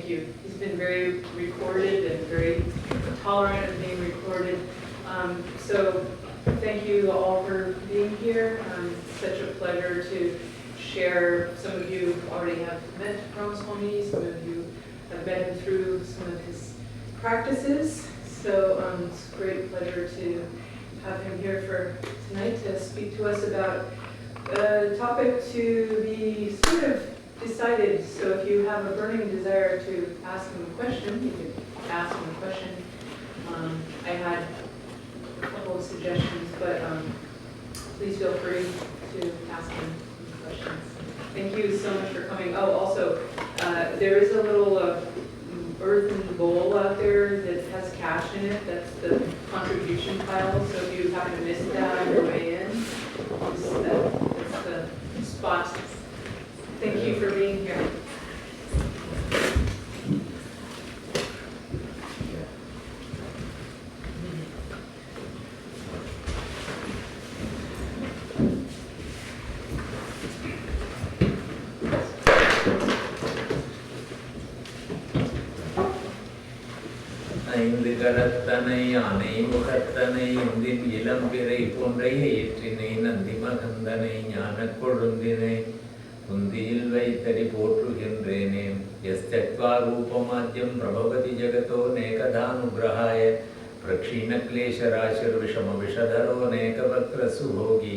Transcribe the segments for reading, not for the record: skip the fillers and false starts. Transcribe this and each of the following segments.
thank you. He's been very recorded and very tolerant of being recorded. So thank you all for being here. It's such a pleasure to share. Some of you already have met Ramaswami, some of you have met him through some of his practices. So it's a great pleasure to have him here for tonight to speak to us about a topic to be sort of decided. So if you have a burning desire to ask him a question, you can ask him a question. I had a couple of suggestions, but please feel free to ask him questions. Thank you so much for coming. Oh, also, there is a little earthen bowl out there that has cash in it. That's the contribution pile. So if you happen to miss that on your way in, that's the spot. Thank you for being here. ஐந்து கரத்தனை யானை முகத்தனை இந்தின் இளம்பிறை போன்றை ஏற்றினை நந்தி மகந்தனை ஞான கொழுந்தினை குந்தியில் வைத்தடி போற்றுகின்றேனே யஸ்தத்வா ரூபமாத்யம் பிரபவதி ஜகதோ நேகதானுகிரகாய பிரக்ஷீணக்லேஷராசிர்விஷம விஷதரோ நேகவக்ரசுभोगी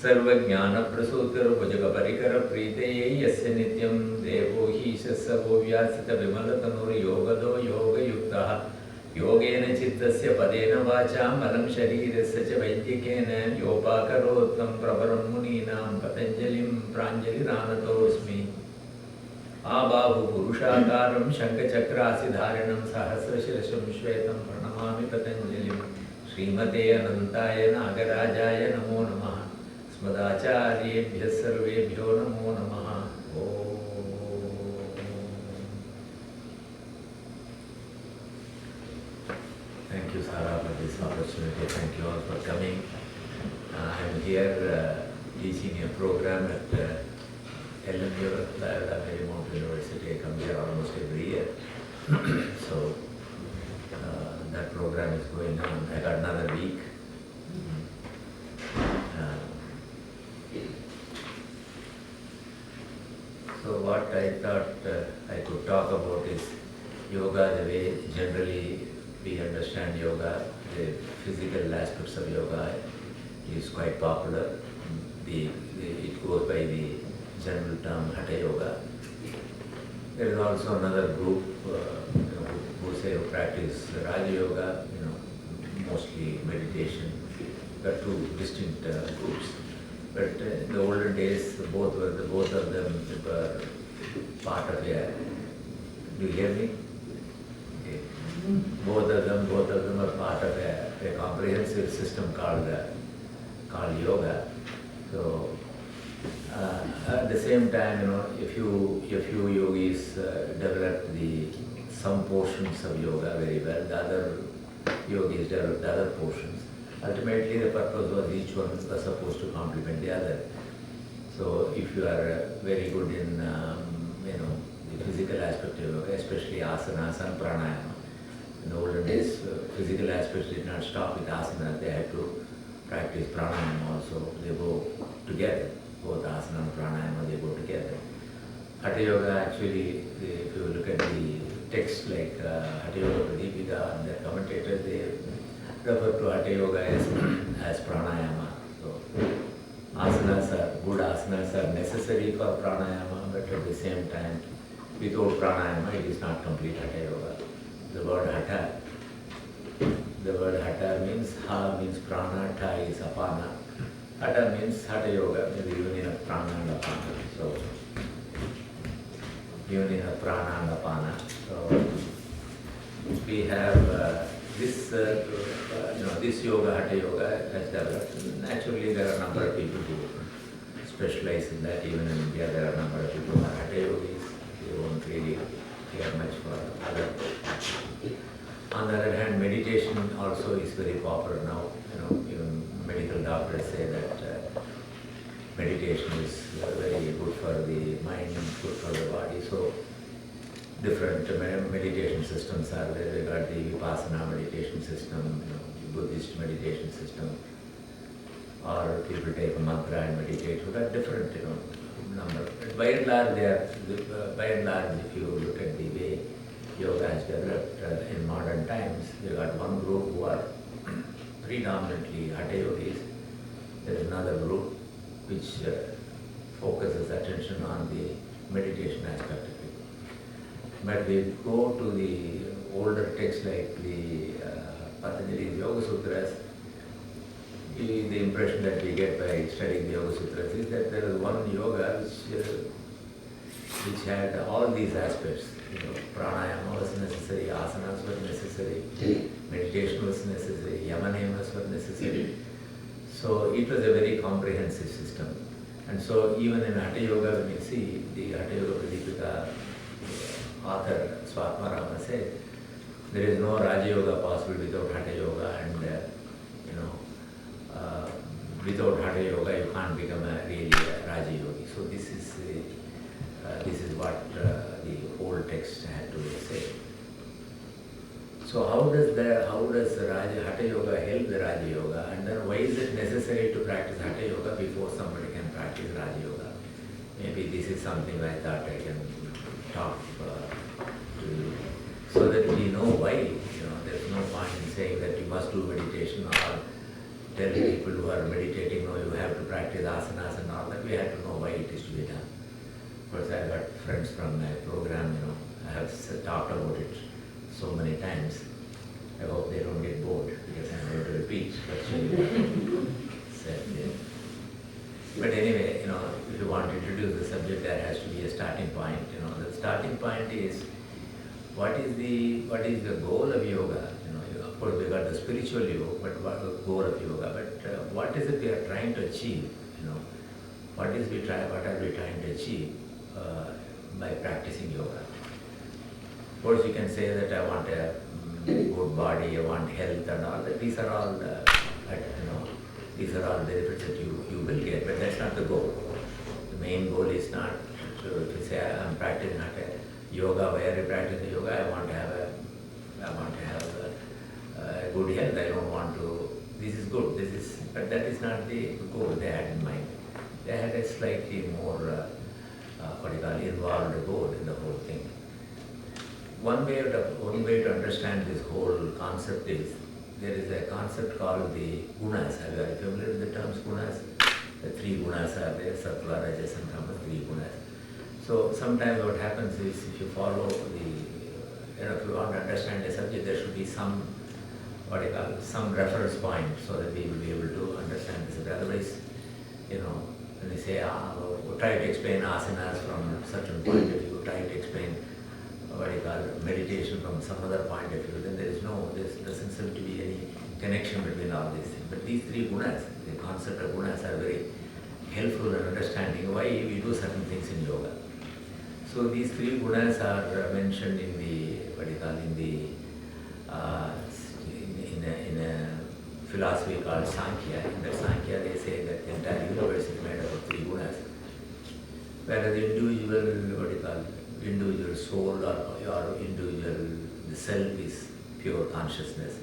सर्वज्ञानप्रसूतिर्भुजगपरिकरप्रीतये यस्य नित्यं देवो हीशस्सवो व्यासितविमलतनुर्योगदो योगयुक्तः योगेन चित्तस्य पदेन वाचा मलं शरीरस्य च वैद्यकेन योपाकरोत्तं प्रवरं मुनीनां पतञ्जलिं प्राञ्जलिरानतोऽस्मि आबाहुपुरुषाकारं शङ्खचक्रासिधारिणं सहस्रशिरसं श्वेतं प्रणमामि पतञ्जलिं श्रीमते अनन्ताय नागराजाय नमो नमः स्मदाचार्येभ्यः सर्वेभ्यो नमो नमः। Thank you, Sarah, for this opportunity. Thank you all for coming. I am here teaching a program at LMU, Marymount University. I come here almost every year. So that program is going on. I got another week. So what I thought I could talk about is yoga, the way generally we understand yoga, the physical aspects of yoga is quite popular. It goes by the general term Hatha Yoga. There is also another group who say who practice Raja Yoga, mostly meditation. There are two distinct groups. But in the olden days, both of them were part of a. Do you hear me? Okay. Both of them are part of a comprehensive system called yoga. So at the same time, if you yogis develop some portions of yoga very well, the other yogis develop the other portions. Ultimately, the purpose was each one was supposed to complement the other. So, if you are very good in, the physical aspect of yoga, especially asanas and pranayama. In the olden days, physical aspects did not stop with asanas; they had to practice pranayama also. They go together. Both asana and pranayama, they go together. Hatha Yoga, actually, if you look at the text like Hatha Yoga Pradipika and the commentators, they refer to Hatha Yoga as pranayama. So, good asanas are necessary for pranayama, but at the same time, without pranayama, it is not complete Hatha Yoga. The word Hatha means Ha means prana, Tha is apana. Hatha means Hatha Yoga, means the union of prana and apana. So, union of prana and apana. So, we have this yoga, Hatha Yoga, has developed. Naturally, there are a number of people who specialize in that. Even in India, there are a number of people who are Hatha Yogis. They won't really care much for other. On the other hand, meditation also is very popular now. Even medical doctors say that meditation is very good for the mind, good for the body. So different meditation systems are there. We got the Vipassana meditation system, Buddhist meditation system, or people take a mantra and meditate. We got different, number. But by and large, if you look at the way yoga has developed in modern times, we got one group who are predominantly Hatha yogis. There is another group which focuses attention on the meditation aspect of it. But we go to the older texts like the Patanjali's Yoga Sutras, the impression that we get by studying the Yoga Sutras is that there is one yoga which had all these aspects. Pranayama was necessary, asanas were necessary, meditation was necessary, yama-niyamas were necessary. So it was a very comprehensive system. And so even in Hatha Yoga, when you see the Hatha Yoga Pradipika author Swatma Rama said, there is no Raja Yoga possible without Hatha Yoga, and without Hatha Yoga you can't become a really Raja Yogi. So this is what the whole text had to say. So how does Hatha Yoga help the Raja Yoga, and then why is it necessary to practice Hatha Yoga before somebody can practice Raja Yoga? Maybe this is something I thought I can talk to you, so that we know why. There's no point in saying that you must do meditation, or tell people who are meditating, no, you have to practice asanas and all that. We have to know why it is to be done. Of course, I've got friends from my program, I have talked about it so many times. I hope they don't get bored because I'm going to repeat what she said. Yeah. But anyway, if you want to introduce the subject, there has to be a starting point. The starting point is what is the goal of yoga? Of course, we got the spiritual yoga, but what is the goal of yoga? But what is it we are trying to achieve? What are we trying to achieve by practicing yoga? Of course, you can say that I want a good body, I want health and all that. These are all benefits that you will get, but that's not the goal. The main goal is not to say I'm practicing yoga. Why are you practicing yoga? I want to have a good health. I don't want to. This is good. But that is not the goal they had in mind. They had a slightly more involved goal in the whole thing. One way to understand this whole concept is there is a concept called the Gunas. Are you familiar with the terms Gunas? The three Gunas are there: Sattva, Rajas, and Tamas. Three Gunas. So sometimes what happens is if you follow if you want to understand a subject, there should be some reference point so that we will be able to understand this. Otherwise, when they say, try to explain asanas from a certain point of view, try to explain meditation from some other point of view, then there doesn't seem to be any connection between all these things. But these three gunas, the concept of gunas, are very helpful in understanding why we do certain things in yoga. So these three gunas are mentioned in a philosophy called Sankhya. In the Sankhya, they say that the entire universe is made up of three gunas. Whereas the individual soul or your the self is pure consciousness.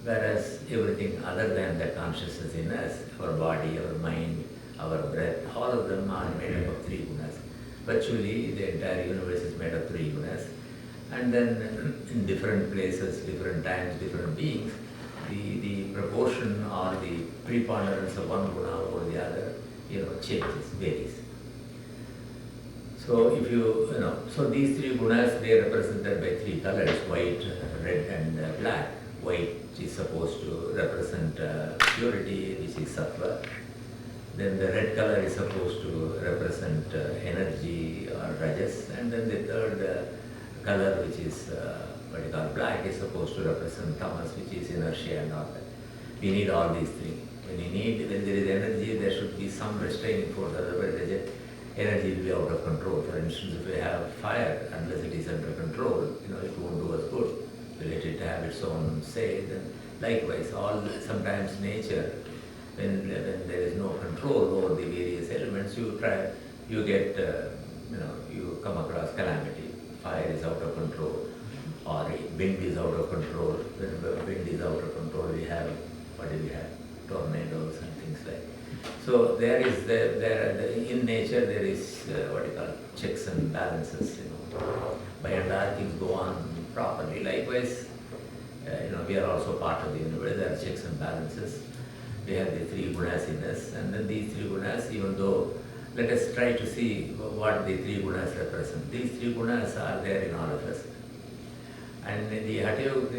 Whereas everything other than that consciousness in us, our body, our mind, our breath, all of them are made up of three gunas. Virtually, the entire universe is made of three gunas. And then in different places, different times, different beings, the proportion or the preponderance of one guna over the other, changes, varies. So if so these three gunas, they are represented by three colors: white, red, and black. White is supposed to represent purity, which is sattva. Then the red color is supposed to represent energy or rajas, and then the third color, which is black, is supposed to represent tamas, which is inertia and all that. We need all these three. When there is energy, there should be some restraining force, otherwise energy will be out of control. For instance, if we have fire, unless it is under control, it won't do us good. We let it have its own say. Then likewise, sometimes nature, when there is no control over the various elements, you come across calamity. fire is out of control, or wind is out of control. When the wind is out of control, we have, what do we have? Tornadoes and things like. So there is in nature there is what you call checks and balances. By and large things go on properly. Likewise, we are also part of the universe. There are checks and balances. We have the three gunas in us, and then these three gunas, even though, let us try to see what the three gunas represent. These three gunas are there in all of us. And the Hatha Yoga,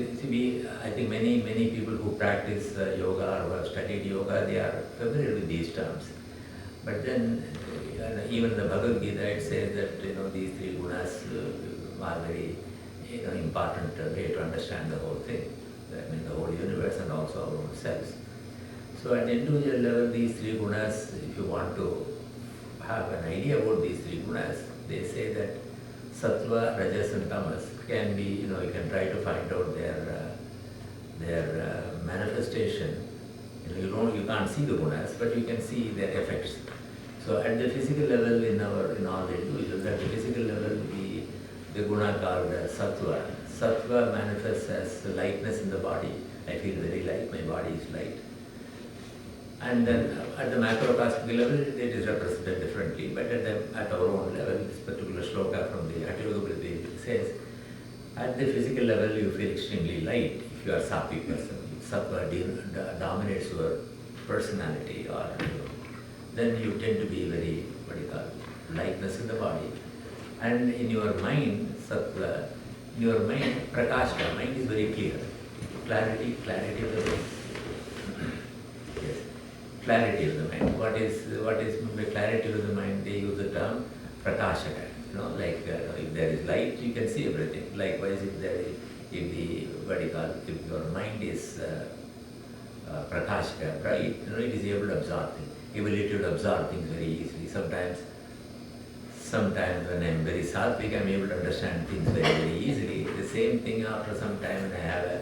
I think many people who practice yoga or who have studied yoga, they are familiar with these terms. But then, even the Bhagavad Gita, it says that these three gunas are very important way to understand the whole thing. I mean, the whole universe and also our own selves. So at the individual level, these three gunas, if you want to have an idea about these three gunas, they say that Sattva, Rajas and Tamas can be, you can try to find out their manifestation. You can't see the gunas, but you can see their effects. So at the physical level, in all the individuals, at the physical level, the guna called Sattva. Sattva manifests as lightness in the body. I feel very light, my body is light. And then at the macrocosmic level, it is represented differently. But at our own level, this particular shloka from the Hatha Yoga says, at the physical level, you feel extremely light if you are a sattvic person. If sattva dominates your personality, or then you tend to be very, lightness in the body. And in your mind, sattva, in your mind, prakashka, mind is very clear. Clarity of the mind. Yes. Clarity of the mind. What is the clarity of the mind? They use the term prakashaka. If there is light, you can see everything. Likewise, if your mind is prakashaka, bright, it is able to absorb things. Ability to absorb things very easily. Sometimes when I am very sattvic, I am able to understand things very, very easily. The same thing after some time when I have a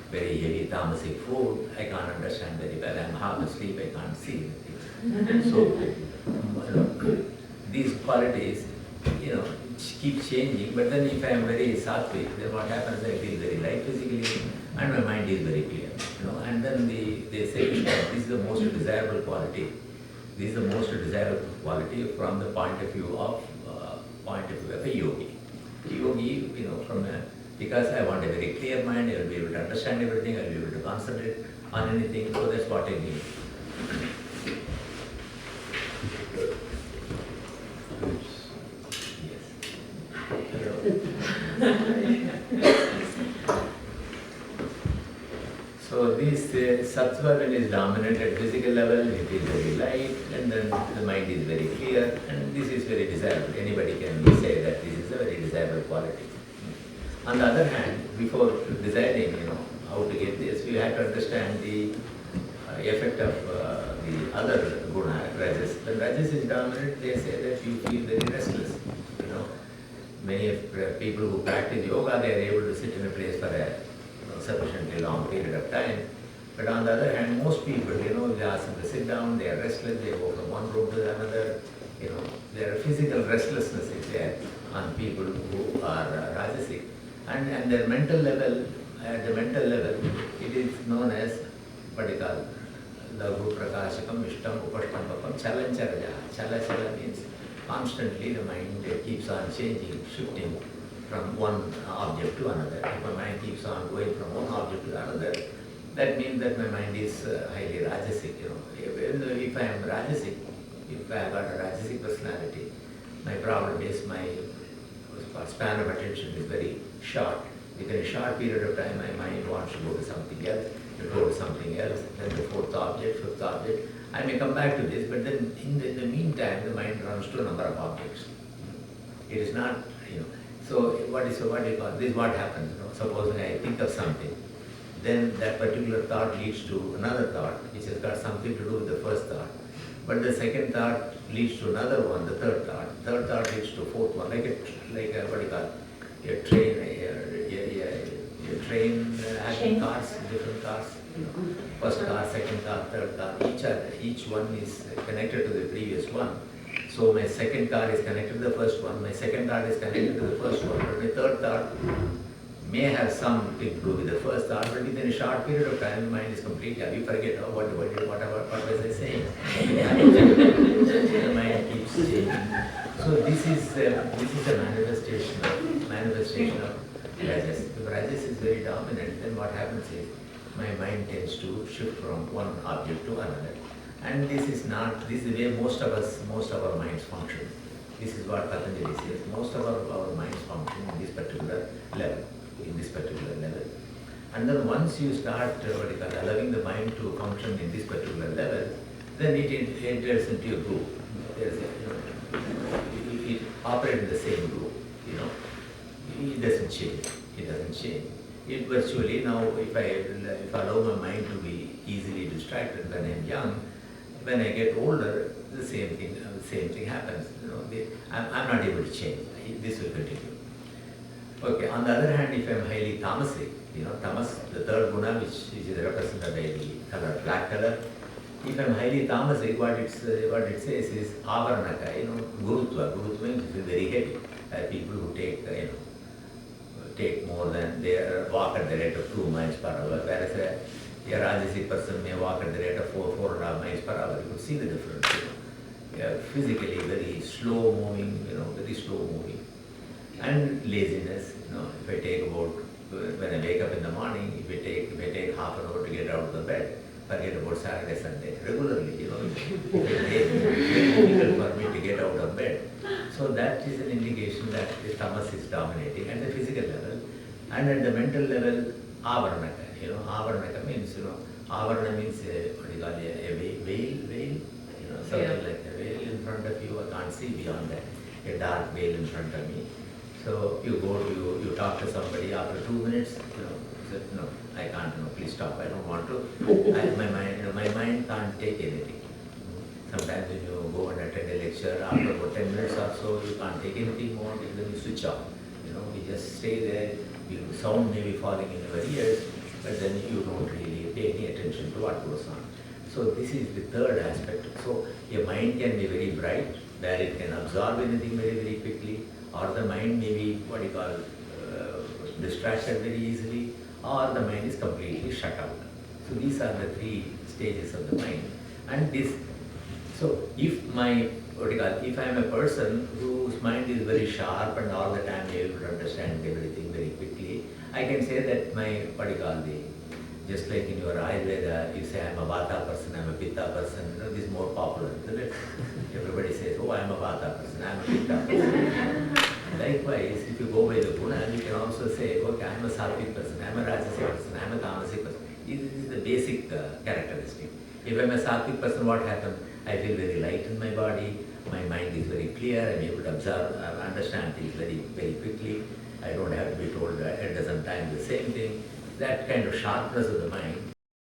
very heavy tamasic food, I can't understand very well. I am half asleep, I can't see anything. So, these qualities, keep changing. But then if I am very sattvic, then what happens, I feel very light physically and my mind is very clear. And then they say, this is the most desirable quality. This is the most desirable quality from the point of view of a yogi. A yogi, because I want a very clear mind, I will be able to understand everything, I will be able to concentrate on anything, so that's what I need. So this sattva, when is dominant at physical level, it is very light, and then the mind is very clear, and this is very desirable. Anybody can say that this is a very desirable quality. On the other hand, before deciding, how to get this, we have to understand the effect of the other guna, rajas. When rajas is dominant, they say that you feel very restless. Many people who practice yoga, they are able to sit in a place for a sufficiently long period of time. But on the other hand, most people, they ask them to sit down, they are restless, they go from one room to another. Their physical restlessness is there on people who are rajasic. And their mental level, at the mental level, it is known as what you call Laghu Prakashakam Vishtam Upashtam Papam Chalancharaya. Chala means constantly the mind keeps on changing, shifting from one object to another. If my mind keeps on going from one object to another, that means that my mind is highly rajasic. If I am rajasic, if I have got a rajasic personality, my problem is my span of attention is very short. Within a short period of time, my mind wants to go to something else, then the fourth object, fifth object. I may come back to this, but then in the meantime, the mind runs to a number of objects. It is not, So what do you call this? Is what happens. Supposing I think of something, then that particular thought leads to another thought, which has got something to do with the first thought. But the second thought leads to another one, the third thought. Third thought leads to fourth one, like a what do you call it? A train having cars, different cars. First car, second car, third car. Each one is connected to the previous one. So my second thought is connected to the first one, my second thought is connected to the first one, but my third thought may have something to do with the first thought, but within a short period of time, the mind is completely, you forget, oh, what was I saying? The mind keeps changing. So this is a manifestation of Rajas. If Rajas is very dominant, then what happens is, my mind tends to shift from one object to another. And this is the way most of our minds function. This is what Patanjali says. Most of our minds function in this particular level. And then once you start allowing the mind to function in this particular level, then it enters into your group. It operates in the same group. It doesn't change. It virtually now, if I allow my mind to be easily distracted when I'm young, when I get older, the same thing happens. I'm not able to change. This will continue. Okay. On the other hand, if I'm highly tamasic, tamas, the third guna, which is represented by the color, black color. If I'm highly tamasic, what it says is avaranaka. Gurutva. Gurutva means very heavy. People who take more than they walk at the rate of 2 miles per hour, whereas a Rajasic person may walk at the rate of 4.5 miles per hour. You could see the difference. Physically very slow moving, and laziness. If I take when I wake up in the morning, if I take half an hour to get out of the bed, forget about Saturday, Sunday. Regularly, it takes very difficult for me to get out of bed. So that is an indication that the tamas is dominating at the physical level, and at the mental level, avaranaka. Avaranaka means, avarana means a veil, something like a veil in front of you. I can't see beyond that. A dark veil in front of me. So you you talk to somebody after 2 minutes, said, no, I can't, please stop, I don't want to. My mind can't take anything. Sometimes when you go and attend a lecture, after about 10 minutes or so, you can't take anything more, then you switch off. You just stay there, sound may be falling in your ears, but then you don't really pay any attention to what goes on. So this is the third aspect. So your mind can be very bright, where it can absorb anything very, very quickly, or the mind may be distracted very easily, or the mind is completely shut out. So these are the 3 stages of the mind. And so if if I am a person whose mind is very sharp and all the time able to understand everything very quickly, I can say that my just like in your Ayurveda, you say I am a Vata person, I am a Pitta person. This is more popular, isn't it? Everybody says, oh, I am a Vata person, I am a Pitta person. Likewise, if you go by the guna, you can also say, okay, I am a Sattvic person, I am a Rajasic person, I am a Tamasic person. This is the basic characteristic. If I am a Sattvic person, what happens? I feel very light in my body, my mind is very clear, I am able to observe, understand things very, very quickly. I don't have to be told at a dozen times the same thing. That kind of sharpness of the mind